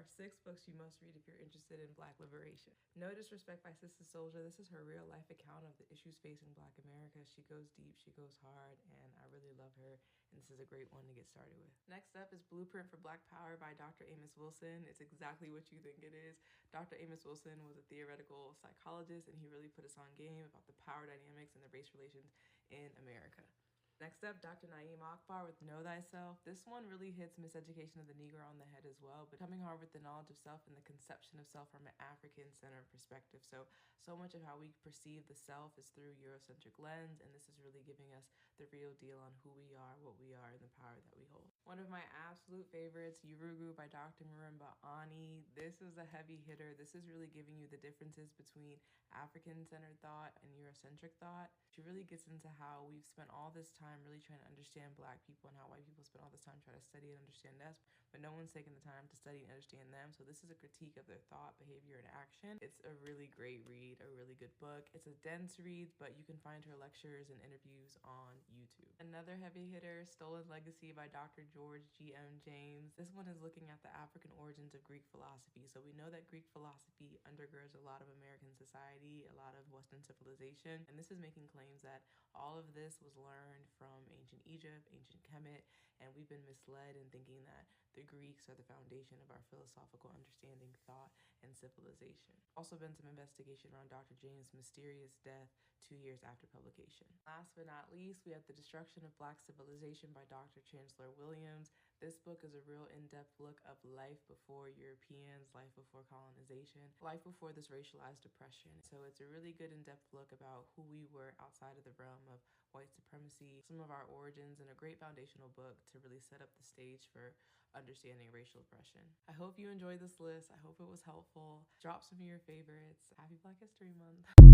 are 6 books you must read if you're interested in Black liberation. No Disrespect by Sister Souljah. This is her real life account of the issues facing Black America. She goes deep, she goes hard, and I really love her, and this is a great one to get started with. Next up is Blueprint for Black Power by Dr. Amos Wilson. It's exactly what you think it is. Dr. Amos Wilson was a theoretical psychologist, and he really put us on game about the power dynamics and the race relations in America. Next up, Dr. Na'im Akbar with Know Thyself. This one really hits miseducation of the Negro on the head as well, but coming hard with the knowledge of self and the conception of self from an African-centered perspective. So much of how we perceive the self is through Eurocentric lens, and this is really giving us the real deal on who we are, what we are, and the power that we hold. One of my absolute favorites, Yurugu by Dr. Marimba Ani. This is a heavy hitter. This is really giving you the differences between African-centered thought and Eurocentric thought. She really gets into how we've spent all this time really trying to understand Black people and how white people spend all this time trying to study and understand us, but no one's taking the time to study and understand them. So this is a critique of their thought, behavior, and action. It's a really great read, a really good book. It's a dense read, but you can find her lectures and interviews on YouTube. Another heavy hitter, Stolen Legacy by Dr. George G.M. James. This one is looking at the African origins of Greek philosophy. So we know that Greek philosophy undergirds a lot of American society, a lot of Western civilization, and this is making claims that all of this was learned from ancient Egypt, ancient Kemet, and we've been misled in thinking that the Greeks are the foundation of our philosophical understanding, thought, and civilization. Also been some investigation around Dr. James' mysterious death 2 years after publication. Last but not least, we have The Destruction of Black Civilization by Dr. Chancellor Williams. This book is a real in-depth look of life before Europeans, life before colonization, life before this racialized oppression. So it's a really good in-depth look about who we were outside of the realm of white supremacy, some of our origins, and a great foundational book to really set up the stage for understanding racial oppression. I hope you enjoyed this list. I hope it was helpful. Drop some of your favorites. Happy Black History Month.